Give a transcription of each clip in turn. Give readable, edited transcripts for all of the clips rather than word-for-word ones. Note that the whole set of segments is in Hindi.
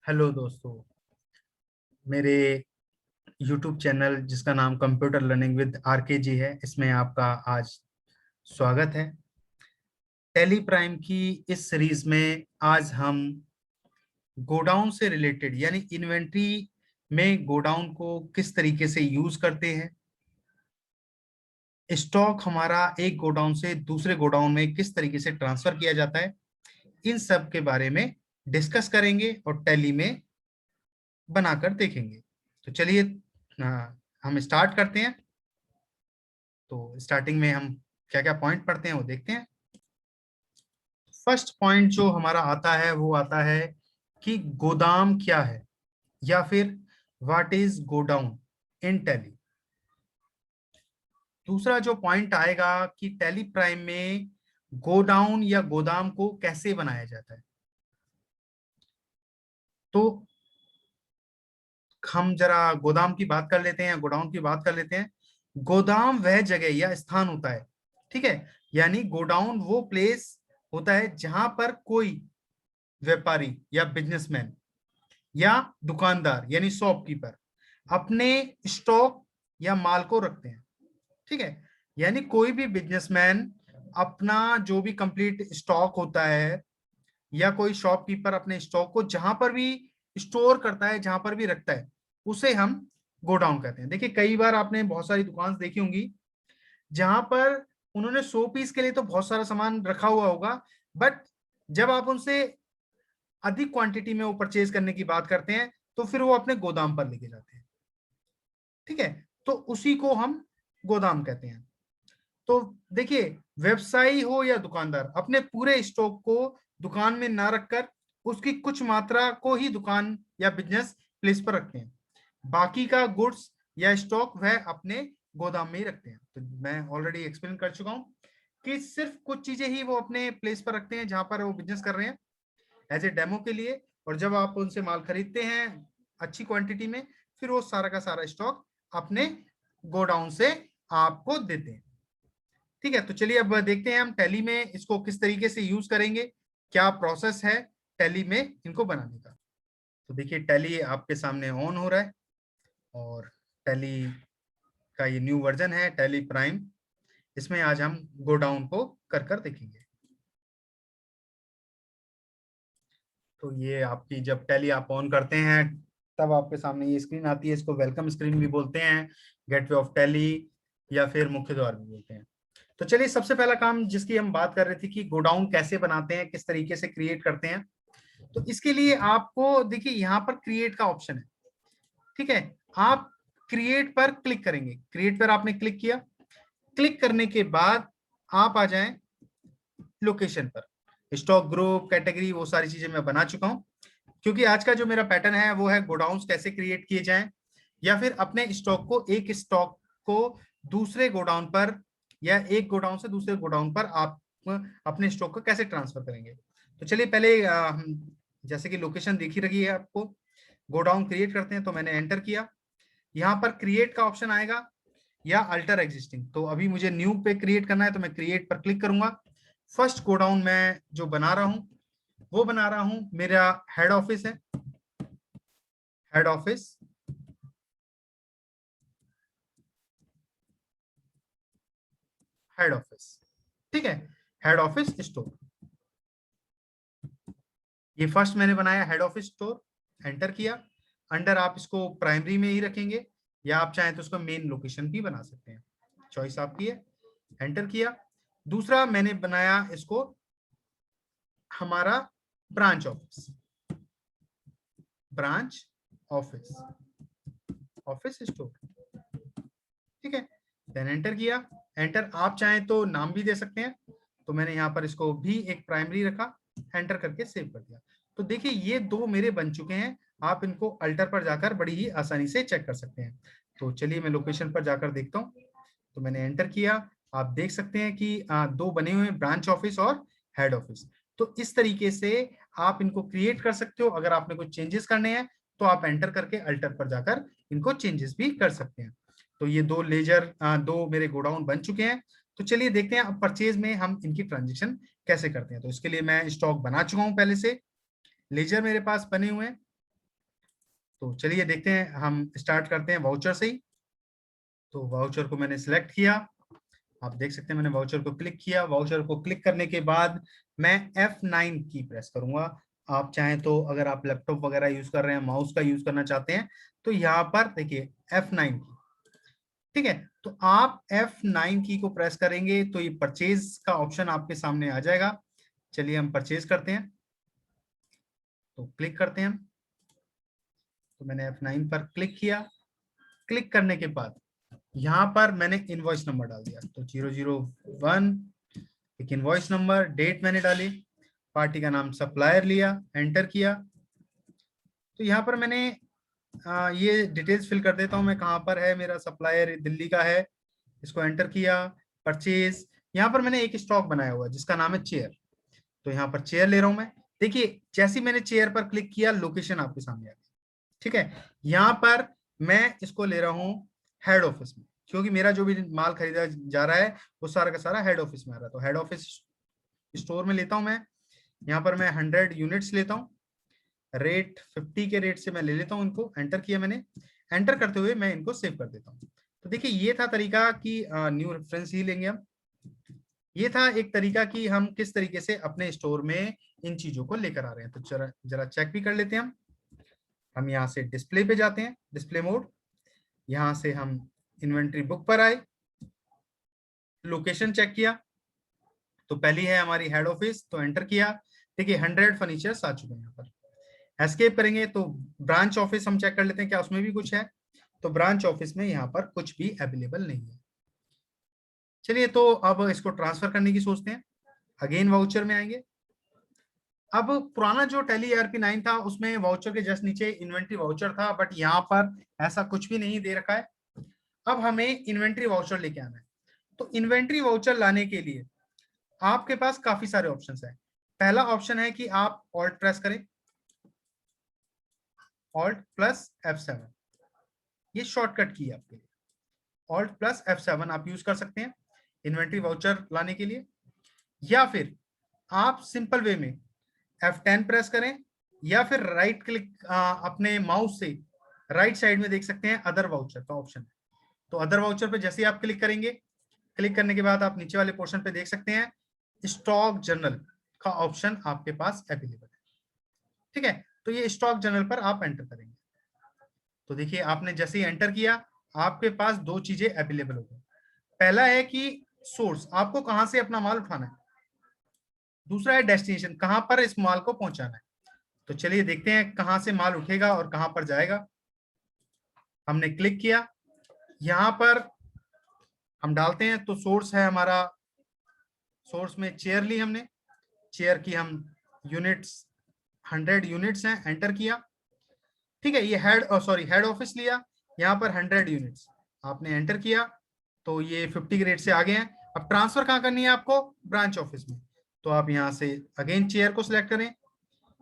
हेलो दोस्तों। मेरे YouTube चैनल जिसका नाम कंप्यूटर लर्निंग विद आरके जी है, इसमें आपका आज स्वागत है। टैली प्राइम की इस सीरीज में आज हम गोडाउन से रिलेटेड यानी इन्वेंट्री में गोडाउन को किस तरीके से यूज करते हैं, स्टॉक हमारा एक गोडाउन से दूसरे गोडाउन में किस तरीके से ट्रांसफर किया जाता है, इन सब के बारे में डिस्कस करेंगे और टैली में बनाकर देखेंगे। तो चलिए हम स्टार्ट करते हैं। तो स्टार्टिंग में हम क्या क्या पॉइंट पढ़ते हैं वो देखते हैं। फर्स्ट पॉइंट जो हमारा आता है वो आता है कि गोदाम क्या है या फिर what is godown in tally. दूसरा जो पॉइंट आएगा कि टैली प्राइम में गोडाउन या गोदाम को कैसे बनाया जाता है। तो हम जरा गोदाम की बात कर लेते हैं, गोडाउन की बात कर लेते हैं। गोदाम वह जगह या स्थान होता है, ठीक है, यानी गोडाउन वो प्लेस होता है जहां पर कोई व्यापारी या बिजनेसमैन या दुकानदार यानी शॉपकीपर अपने स्टॉक या माल को रखते हैं, ठीक है। यानी कोई भी बिजनेसमैन अपना जो भी कंप्लीट स्टॉक होता है या कोई शॉपकीपर अपने स्टॉक को जहां पर भी स्टोर करता है, जहां पर भी रखता है, उसे हम गोडाउन कहते हैं। देखिए कई बार आपने बहुत सारी दुकान देखी होंगी जहां पर उन्होंने 100 पीस के लिए तो बहुत सारा सामान रखा हुआ होगा, बट जब आप उनसे अधिक क्वांटिटी में वो परचेज करने की बात करते हैं तो फिर वो अपने गोदाम पर लेके जाते हैं, ठीक है। तो उसी को हम गोदाम कहते हैं। तो देखिए व्यवसायी हो या दुकानदार अपने पूरे स्टॉक को दुकान में ना रखकर उसकी कुछ मात्रा को ही दुकान या बिजनेस प्लेस पर रखते हैं, बाकी का गुड्स या स्टॉक वह अपने गोदाम में ही रखते हैं। तो मैं ऑलरेडी एक्सप्लेन कर चुका हूं कि सिर्फ कुछ चीजें ही वो अपने प्लेस पर रखते हैं जहां पर वो बिजनेस कर रहे हैं एज ए डेमो के लिए, और जब आप उनसे माल खरीदते हैं अच्छी क्वांटिटी में, फिर वो सारा का सारा स्टॉक अपने गोडाउन से आपको देते हैं, ठीक है। तो चलिए अब देखते हैं हम टैली में इसको किस तरीके से यूज करेंगे, क्या प्रोसेस है टैली में इनको बनाने का। तो देखिए टैली आपके सामने ऑन हो रहा है और टैली का ये न्यू वर्जन है टैली प्राइम। इसमें आज हम गोडाउन को कर कर देखेंगे। तो ये आपकी जब टैली आप ऑन करते हैं तब आपके सामने ये स्क्रीन आती है, इसको वेलकम स्क्रीन भी बोलते हैं, गेटवे ऑफ टैली या फिर मुख्य द्वार भी बोलते हैं। तो चलिए सबसे पहला काम जिसकी हम बात कर रहे थे कि गोडाउन कैसे बनाते हैं, किस तरीके से क्रिएट करते हैं, तो इसके लिए आपको देखिए यहाँ पर क्रिएट का ऑप्शन है, ठीक है। आप क्रिएट पर क्लिक करेंगे, क्रिएट पर आपने क्लिक किया, क्लिक करने के बाद आप आ जाएं लोकेशन पर। स्टॉक ग्रुप कैटेगरी वो सारी चीजें मैं बना चुका हूं, क्योंकि आज का जो मेरा पैटर्न है वो है गोडाउन्स कैसे क्रिएट किए जाएं या फिर अपने स्टॉक को एक स्टॉक को दूसरे गोडाउन पर या एक गोडाउन से दूसरे गोडाउन पर आप अपने स्टॉक को कैसे ट्रांसफर करेंगे। तो चलिए पहले हम जैसे कि लोकेशन देखी रही है आपको, गोडाउन क्रिएट करते हैं। तो मैंने एंटर किया, यहाँ पर क्रिएट का ऑप्शन आएगा या अल्टर एग्जिस्टिंग। तो अभी मुझे न्यू पे क्रिएट करना है तो मैं क्रिएट पर क्लिक करूंगा। फर्स्ट गोडाउन मैं जो बना रहा हूं वो बना रहा हूं मेरा हेड ऑफिस है, हेड ऑफिस, हेड ऑफिस, ठीक है, हेड ऑफिस स्टोर। ये फर्स्ट मैंने बनाया हेड ऑफिस स्टोर, एंटर किया। अंडर आप इसको प्राइमरी में ही रखेंगे या आप चाहें तो उसको मेन लोकेशन भी बना सकते हैं, चॉइस आपकी है। एंटर किया। दूसरा मैंने बनाया इसको हमारा branch office, branch office, office store, ठीक है। देन एंटर किया। एंटर आप चाहें तो नाम भी दे सकते हैं, तो मैंने यहाँ पर इसको भी एक प्राइमरी रखा, एंटर करके सेव कर दिया। तो देखिए ये दो मेरे बन चुके हैं, आप इनको अल्टर पर जाकर बड़ी ही आसानी से चेक कर सकते हैं। तो चलिए मैं लोकेशन पर जाकर देखता हूँ। तो मैंने एंटर किया, आप देख सकते हैं कि दो बने हुए हैं, ब्रांच ऑफिस और हेड ऑफिस। तो इस तरीके से आप इनको क्रिएट कर सकते हो। अगर आपने कुछ चेंजेस करने हैं तो आप एंटर करके अल्टर पर जाकर इनको चेंजेस भी कर सकते हैं। तो ये दो लेजर दो मेरे गोडाउन बन चुके हैं। तो चलिए देखते हैं अब परचेज में हम इनकी ट्रांजेक्शन कैसे करते हैं। तो इसके लिए मैं स्टॉक बना चुका हूं पहले से, लेजर मेरे पास बने हुए हैं। तो चलिए देखते हैं, हम स्टार्ट करते हैं वाउचर से ही। तो वाउचर को मैंने सिलेक्ट किया, आप देख सकते हैं मैंने वाउचर को क्लिक किया। वाउचर को क्लिक करने के बाद मैं F9 की प्रेस करूंगा। आप चाहें तो अगर आप लैपटॉप वगैरह यूज कर रहे हैं, माउस का यूज करना चाहते हैं, तो यहाँ पर देखिए F9 की, ठीक है। तो आप F9 की को प्रेस करेंगे तो ये परचेज का ऑप्शन आपके सामने आ जाएगा। चलिए हम परचेज करते हैं, तो क्लिक करते हैं हम। तो मैंने F9 पर क्लिक किया। क्लिक करने के बाद यहाँ पर मैंने इनवॉइस नंबर डाल दिया, तो 001 एक इनवॉइस नंबर, डेट मैंने डाली, पार्टी का नाम सप्लायर लिया, एंटर किया। तो यहाँ पर मैंने ये डिटेल्स फिल कर देता हूँ मैं, कहाँ पर है मेरा सप्लायर, दिल्ली का है, इसको एंटर किया। परचेज, यहाँ पर मैंने एक स्टॉक बनाया हुआ है जिसका नाम है चेयर, तो यहाँ पर चेयर ले रहा हूँ मैं। देखिए जैसे ही मैंने चेयर पर क्लिक किया, लोकेशन आपके सामने आ गई, ठीक है। यहाँ पर मैं इसको ले रहा हूँ हेड ऑफिस में, क्योंकि मेरा जो भी माल खरीदा जा रहा है वो सारा का सारा हेड ऑफिस में आ रहा है। तो हेड ऑफिस स्टोर में लेता हूँ मैं। यहाँ पर मैं 100 यूनिट्स लेता हूँ, रेट 50 के रेट से मैं ले लेता हूँ इनको। एंटर किया मैंने, एंटर करते हुए मैं इनको सेव कर देता हूँ। तो देखिए ये था तरीका कि न्यू रेफरेंस ही लेंगे हम। ये था एक तरीका कि हम किस तरीके से अपने स्टोर में इन चीजों को लेकर आ रहे हैं। तो जरा जरा चेक भी कर लेते हैं हम यहाँ से डिस्प्ले पे जाते हैं, डिस्प्ले मोड, यहाँ से हम इन्वेंट्री बुक पर आए, लोकेशन चेक किया, तो पहली है हमारी हेड ऑफिस, तो एंटर किया। देखिए 100 फर्नीचर्स आ चुके हैं। यहाँ पर एस्केप करेंगे तो ब्रांच ऑफिस हम चेक कर लेते हैं क्या उसमें भी कुछ है। तो ब्रांच ऑफिस में यहाँ पर कुछ भी अवेलेबल नहीं है। चलिए तो अब इसको ट्रांसफर करने की सोचते हैं। अगेन वाउचर में आएंगे। अब पुराना जो टैली ERP9 था उसमें वाउचर के जस्ट नीचे इन्वेंट्री वाउचर था, बट यहाँ पर ऐसा कुछ भी नहीं दे रखा है। अब हमें इन्वेंट्री वाउचर लेके आना है। तो इन्वेंट्री वाउचर लाने के लिए आपके पास काफी सारे ऑप्शंस हैं। पहला ऑप्शन है कि आप ऑल्ट प्रेस करें, ऑल्ट प्लस F7, ये शॉर्टकट की है आपके लिए। ऑल्ट प्लस F7 आप यूज कर सकते हैं इन्वेंट्री वाउचर लाने के लिए, या फिर आप सिंपल वे में F10 प्रेस करें, या फिर राइट क्लिक अपने माउस से राइट साइड में देख सकते हैं अदर वाउचर का ऑप्शन है। तो अदर वाउचर पे जैसे ही आप क्लिक करेंगे, क्लिक करने के बाद आप नीचे वाले पोर्शन पे देख सकते हैं स्टॉक जर्नल का ऑप्शन आपके पास अवेलेबल है, ठीक है। तो ये स्टॉक जर्नल पर आप एंटर करेंगे, तो देखिए आपने जैसे ही एंटर किया आपके पास दो चीजें अवेलेबल हो गई। पहला है कि सोर्स, आपको कहां से अपना माल उठाना है। दूसरा है डेस्टिनेशन, कहां पर इस माल को पहुंचाना है। तो चलिए देखते हैं कहां से माल उठेगा और कहां पर जाएगा। हमने क्लिक किया, यहां पर हम डालते हैं, तो सोर्स है हमारा, सोर्स में चेयर ली हमने, चेयर की हम यूनिट्स 100 यूनिट्स हैं, एंटर किया, ठीक है। ये हेड ऑफिस लिया, यहाँ पर 100 यूनिट्स आपने एंटर किया, तो ये 50 के रेट से आ गए हैं। अब ट्रांसफर कहाँ करनी है आपको, ब्रांच ऑफिस में। तो आप यहाँ से अगेन चेयर को सिलेक्ट करें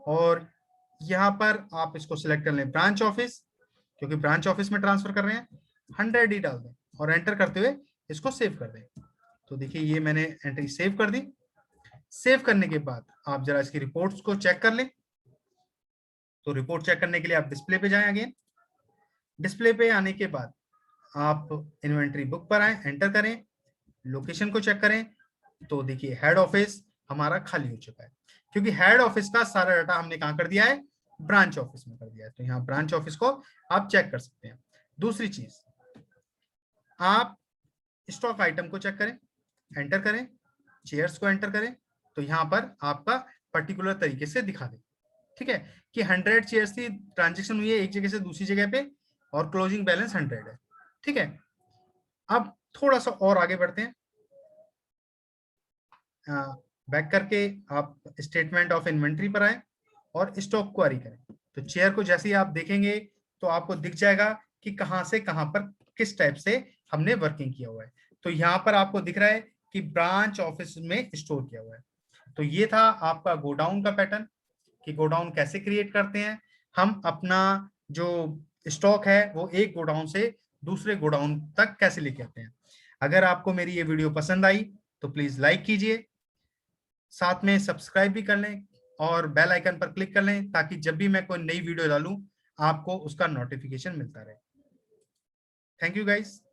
और यहाँ पर आप इसको सिलेक्ट कर लें ब्रांच ऑफिस, क्योंकि ब्रांच ऑफिस में ट्रांसफर कर रहे हैं। 100 ही डाल दें और एंटर करते हुए इसको सेव कर दें। तो देखिए ये मैंने एंट्री सेव कर दी। सेव करने के बाद आप जरा इसकी रिपोर्ट्स को चेक कर लें। तो रिपोर्ट चेक करने के लिए आप डिस्प्ले पे जाएं, अगेन डिस्प्ले पे आने के बाद आप इन्वेंट्री बुक पर आए, एंटर करें, लोकेशन को चेक करें, तो देखिए हेड ऑफिस हमारा खाली हो चुका है, क्योंकि हेड ऑफिस का सारा डाटा हमने कहाँ कर दिया है, ब्रांच ऑफिस में कर दिया है। तो यहाँ ब्रांच ऑफिस को आप चेक कर सकते हैं। दूसरी चीज, आप स्टॉक आइटम को चेक करें, एंटर करें, चेयर्स को एंटर करें, तो यहाँ पर आपका पर्टिकुलर तरीके से दिखा दे, ठीक है, कि 100 चेयर्स की ट्रांजेक्शन हुई है एक जगह से दूसरी जगह पे, और क्लोजिंग बैलेंस 100 है, ठीक है। अब थोड़ा सा और आगे बढ़ते हैं, बैक करके आप स्टेटमेंट ऑफ इन्वेंट्री पर आए और स्टॉक क्वेरी करें। तो चेयर को जैसे ही आप देखेंगे तो आपको दिख जाएगा कि कहां से कहां पर किस टाइप से हमने वर्किंग किया हुआ है। तो यहाँ पर आपको दिख रहा है कि ब्रांच ऑफिस में स्टोर किया हुआ है। तो ये था आपका गोडाउन का पैटर्न, कि गोडाउन कैसे क्रिएट करते हैं हम, अपना जो स्टॉक है वो एक गोडाउन से दूसरे गोडाउन तक कैसे लेके आते हैं। अगर आपको मेरी ये वीडियो पसंद आई तो प्लीज लाइक कीजिए, साथ में सब्सक्राइब भी कर लें और बेल आइकन पर क्लिक कर लें, ताकि जब भी मैं कोई नई वीडियो डालूं आपको उसका नोटिफिकेशन मिलता रहे। Thank you guys.